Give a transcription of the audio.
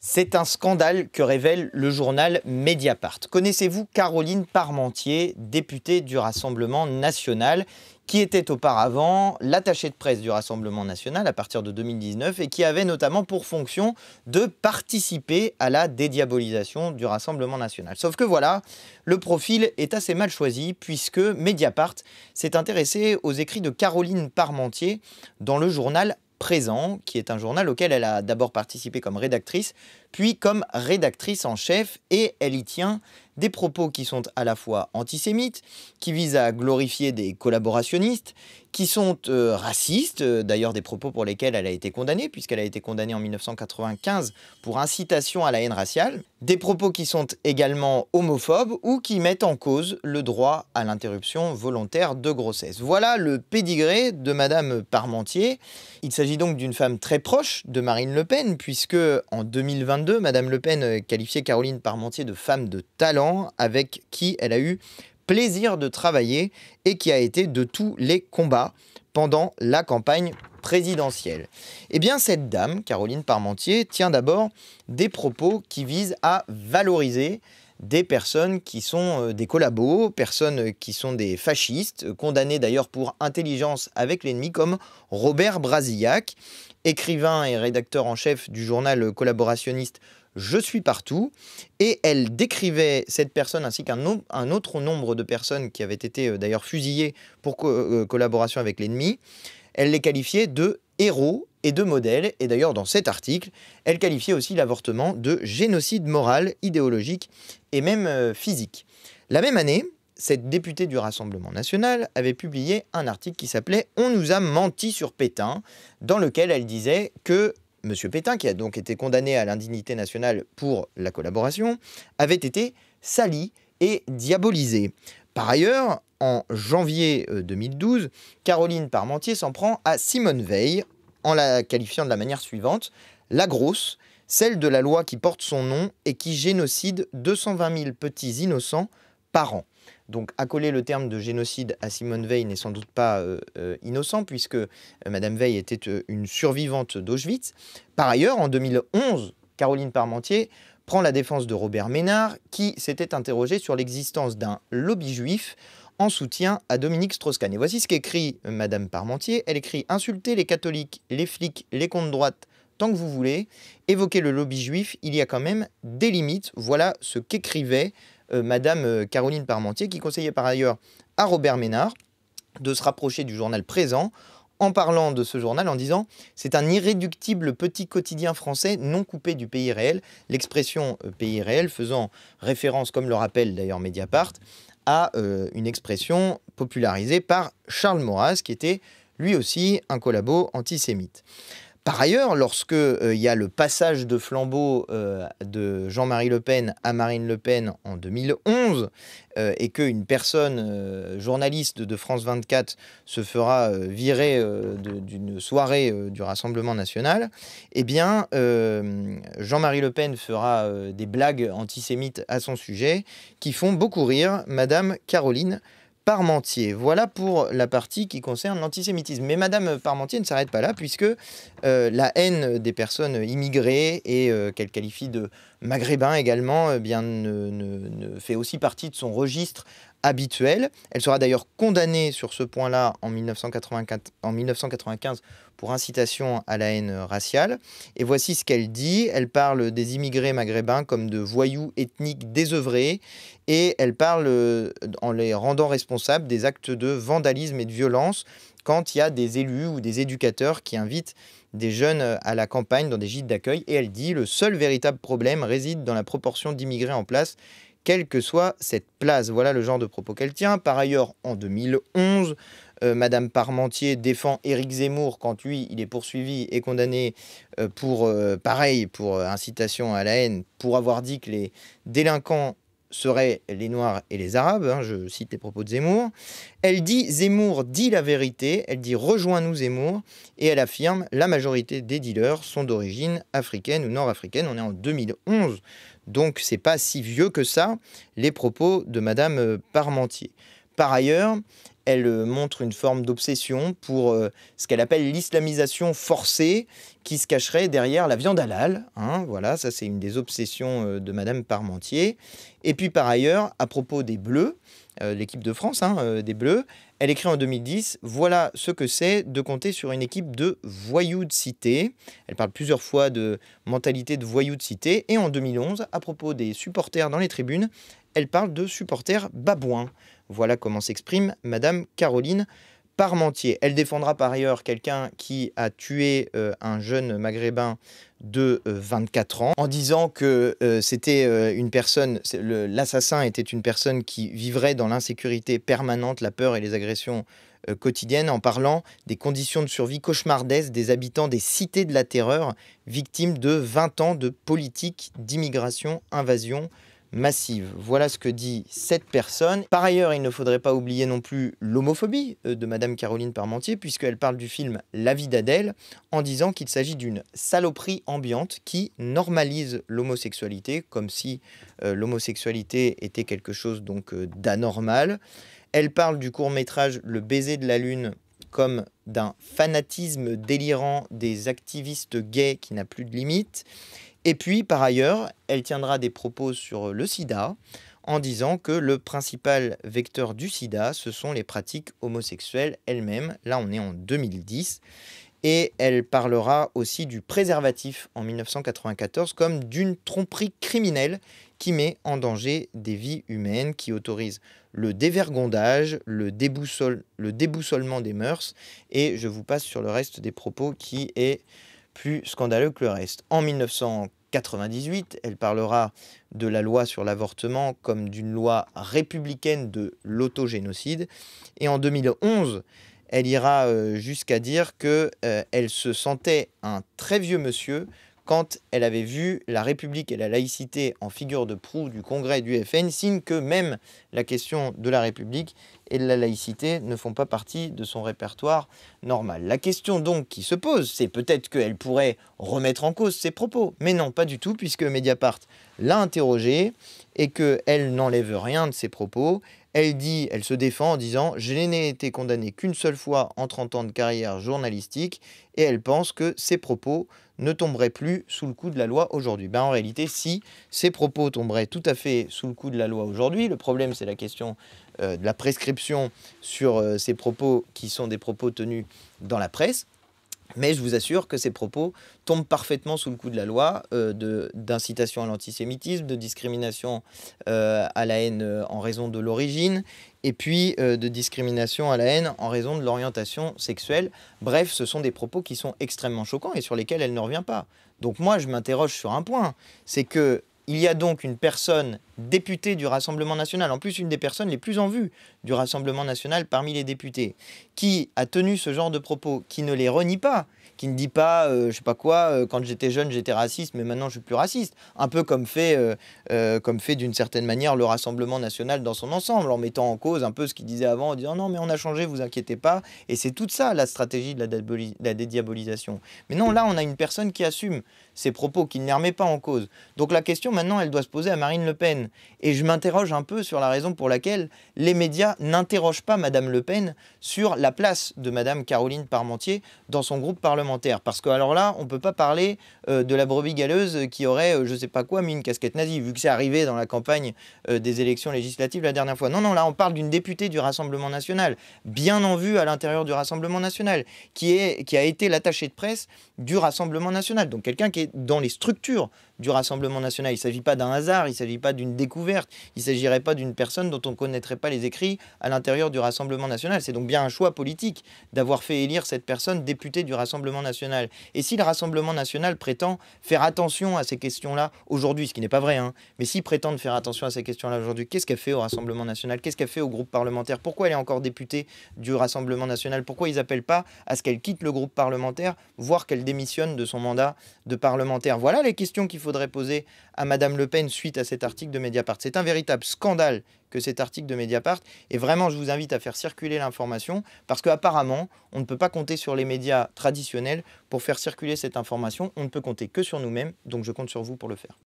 C'est un scandale que révèle le journal Mediapart. Connaissez-vous Caroline Parmentier, députée du Rassemblement national, qui était auparavant l'attachée de presse du Rassemblement national à partir de 2019 et qui avait notamment pour fonction de participer à la dédiabolisation du Rassemblement national. Sauf que voilà, le profil est assez mal choisi puisque Mediapart s'est intéressé aux écrits de Caroline Parmentier dans le journal Présent, qui est un journal auquel elle a d'abord participé comme rédactrice, puis comme rédactrice en chef, et elle y tient des propos qui sont à la fois antisémites, qui visent à glorifier des collaborationnistes, qui sont racistes, d'ailleurs des propos pour lesquels elle a été condamnée, puisqu'elle a été condamnée en 1995 pour incitation à la haine raciale, des propos qui sont également homophobes ou qui mettent en cause le droit à l'interruption volontaire de grossesse. Voilà le pédigré de Madame Parmentier. Il s'agit donc d'une femme très proche de Marine Le Pen, puisque en 2022, Madame Le Pen qualifiait Caroline Parmentier de femme de talent, avec qui elle a eu plaisir de travailler et qui a été de tous les combats pendant la campagne présidentielle. Eh bien, cette dame, Caroline Parmentier, tient d'abord des propos qui visent à valoriser des personnes qui sont des collabos, personnes qui sont des fascistes, condamnés d'ailleurs pour intelligence avec l'ennemi, comme Robert Brasillac, écrivain et rédacteur en chef du journal collaborationniste Je suis partout, et elle décrivait cette personne ainsi qu'un autre nombre de personnes qui avaient été d'ailleurs fusillées pour collaboration avec l'ennemi. Elle les qualifiait de héros et de modèles, et d'ailleurs dans cet article, elle qualifiait aussi l'avortement de génocide moral, idéologique et même physique. La même année, cette députée du Rassemblement national avait publié un article qui s'appelait « On nous a menti sur Pétain », dans lequel elle disait que M. Pétain, qui a donc été condamné à l'indignité nationale pour la collaboration, avait été sali et diabolisé. Par ailleurs, en janvier 2012, Caroline Parmentier s'en prend à Simone Veil en la qualifiant de la manière suivante: la grosse, celle de la loi qui porte son nom et qui génocide 220 000 petits innocents par an. Donc, accoler le terme de génocide à Simone Veil n'est sans doute pas innocent, puisque Madame Veil était une survivante d'Auschwitz. Par ailleurs, en 2011, Caroline Parmentier prend la défense de Robert Ménard, qui s'était interrogé sur l'existence d'un lobby juif en soutien à Dominique Strauss-Kahn. Et voici ce qu'écrit Madame Parmentier. Elle écrit « Insulter les catholiques, les flics, les comptes droite, tant que vous voulez. Évoquer le lobby juif, il y a quand même des limites. » Voilà ce qu'écrivait Madame Caroline Parmentier, qui conseillait par ailleurs à Robert Ménard de se rapprocher du journal Présent, en parlant de ce journal en disant « C'est un irréductible petit quotidien français non coupé du pays réel », l'expression pays réel faisant référence, comme le rappelle d'ailleurs Mediapart, à une expression popularisée par Charles Maurras, qui était lui aussi un collabo antisémite. Par ailleurs, lorsque y a le passage de flambeau de Jean-Marie Le Pen à Marine Le Pen en 2011, et qu'une personne, journaliste de France 24, se fera virer d'une soirée du Rassemblement national, eh bien, Jean-Marie Le Pen fera des blagues antisémites à son sujet qui font beaucoup rire Madame Caroline Parmentier. Voilà pour la partie qui concerne l'antisémitisme. Mais Madame Parmentier ne s'arrête pas là, puisque la haine des personnes immigrées et qu'elle qualifie de maghrébins également, bien, ne fait aussi partie de son registre habituel. Elle sera d'ailleurs condamnée sur ce point-là en 1995 pour incitation à la haine raciale. Et voici ce qu'elle dit. Elle parle des immigrés maghrébins comme de voyous ethniques désœuvrés, et elle parle en les rendant responsables des actes de vandalisme et de violence quand il y a des élus ou des éducateurs qui invitent des jeunes à la campagne dans des gîtes d'accueil. Et elle dit « Le seul véritable problème réside dans la proportion d'immigrés en place, quelle que soit cette place ». Voilà le genre de propos qu'elle tient. Par ailleurs, en 2011, Madame Parmentier défend Éric Zemmour quand lui, il est poursuivi et condamné pour incitation à la haine, pour avoir dit que les délinquants seraient les Noirs et les Arabes, hein, je cite les propos de Zemmour. Elle dit « Zemmour dit la vérité », elle dit « Rejoins-nous Zemmour », et elle affirme « La majorité des dealers sont d'origine africaine ou nord-africaine ». On est en 2011, donc c'est pas si vieux que ça, les propos de Madame Parmentier. Par ailleurs, elle montre une forme d'obsession pour ce qu'elle appelle l'islamisation forcée qui se cacherait derrière la viande halal. Hein, voilà, ça c'est une des obsessions de Madame Parmentier. Et puis par ailleurs, à propos des Bleus, l'équipe de France, des Bleus, elle écrit en 2010 « Voilà ce que c'est de compter sur une équipe de voyous de cité ». Elle parle plusieurs fois de mentalité de voyous de cité. Et en 2011, à propos des supporters dans les tribunes, elle parle de supporters babouins. Voilà comment s'exprime Madame Caroline Parmentier. Elle défendra par ailleurs quelqu'un qui a tué un jeune maghrébin de 24 ans en disant que c'était une personne, l'assassin était une personne qui vivrait dans l'insécurité permanente, la peur et les agressions quotidiennes, en parlant des conditions de survie cauchemardesques des habitants des cités de la terreur, victimes de 20 ans de politique d'immigration, invasion massive. Voilà ce que dit cette personne. Par ailleurs, il ne faudrait pas oublier non plus l'homophobie de Madame Caroline Parmentier, puisqu'elle parle du film La vie d'Adèle, en disant qu'il s'agit d'une saloperie ambiante qui normalise l'homosexualité, comme si l'homosexualité était quelque chose donc d'anormal. Elle parle du court-métrage Le baiser de la lune comme d'un fanatisme délirant des activistes gays qui n'a plus de limite. Et puis, par ailleurs, elle tiendra des propos sur le sida en disant que le principal vecteur du sida, ce sont les pratiques homosexuelles elles-mêmes. Là, on est en 2010. Et elle parlera aussi du préservatif en 1994 comme d'une tromperie criminelle qui met en danger des vies humaines, qui autorise le dévergondage, le déboussolement des mœurs. Et je vous passe sur le reste des propos qui est plus scandaleux que le reste. En 1998, elle parlera de la loi sur l'avortement comme d'une loi républicaine de l'autogénocide. Et en 2011, elle ira jusqu'à dire qu'elle se sentait un très vieux monsieur quand elle avait vu la République et la laïcité en figure de proue du Congrès du FN, signe que même la question de la République et de la laïcité ne font pas partie de son répertoire normal. La question donc qui se pose, c'est peut-être qu'elle pourrait remettre en cause ses propos. Mais non, pas du tout, puisque Mediapart l'a interrogée et qu'elle n'enlève rien de ses propos. Elle se défend en disant « Je n'ai été condamnée qu'une seule fois en 30 ans de carrière journalistique » et elle pense que ses propos ne tomberaient plus sous le coup de la loi aujourd'hui. En réalité, si, ces propos tomberaient tout à fait sous le coup de la loi aujourd'hui. Le problème, c'est la question de la prescription sur ces propos qui sont des propos tenus dans la presse. Mais je vous assure que ces propos tombent parfaitement sous le coup de la loi d'incitation à l'antisémitisme, de discrimination à la haine en raison de l'origine, et puis de discrimination à la haine en raison de l'orientation sexuelle. Bref, ce sont des propos qui sont extrêmement choquants et sur lesquels elle ne revient pas. Donc moi, je m'interroge sur un point, c'est que il y a donc une personne députée du Rassemblement national, en plus une des personnes les plus en vue du Rassemblement national parmi les députés, qui a tenu ce genre de propos, qui ne les renie pas, qui ne dit pas, je sais pas quoi, quand j'étais jeune j'étais raciste, mais maintenant je suis plus raciste. Un peu comme fait d'une certaine manière le Rassemblement national dans son ensemble, en mettant en cause un peu ce qu'il disait avant, en disant non mais on a changé, vous inquiétez pas. Et c'est toute ça la stratégie de la dédiabolisation. Mais non, là on a une personne qui assume ses propos, qui ne les remet pas en cause. Donc la question maintenant, elle doit se poser à Marine Le Pen. Et je m'interroge un peu sur la raison pour laquelle les médias n'interrogent pas Madame Le Pen sur la place de Madame Caroline Parmentier dans son groupe parlementaire. Parce que alors là, on ne peut pas parler de la brebis galeuse qui aurait, je ne sais pas quoi, mis une casquette nazie, vu que c'est arrivé dans la campagne des élections législatives la dernière fois. Non, non, là on parle d'une députée du Rassemblement national, bien en vue à l'intérieur du Rassemblement national, qui a été l'attachée de presse du Rassemblement national. Donc quelqu'un qui est dans les structures du Rassemblement national. Il ne s'agit pas d'un hasard, il ne s'agit pas d'une découverte, il ne s'agirait pas d'une personne dont on ne connaîtrait pas les écrits à l'intérieur du Rassemblement national. C'est donc bien un choix politique d'avoir fait élire cette personne députée du Rassemblement national. Et si le Rassemblement national prétend faire attention à ces questions-là aujourd'hui, ce qui n'est pas vrai, mais s'ils prétendent faire attention à ces questions-là aujourd'hui, qu'est-ce qu'elle fait au Rassemblement national? Qu'est-ce qu'elle fait au groupe parlementaire? Pourquoi elle est encore députée du Rassemblement national? Pourquoi ils n'appellent pas à ce qu'elle quitte le groupe parlementaire, voire qu'elle démissionne de son mandat de parlementaire? Voilà les questions qu'il faudrait poser à Madame Le Pen suite à cet article de Mediapart. C'est un véritable scandale que cet article de Mediapart, et vraiment je vous invite à faire circuler l'information parce qu'apparemment on ne peut pas compter sur les médias traditionnels pour faire circuler cette information, on ne peut compter que sur nous-mêmes, donc je compte sur vous pour le faire.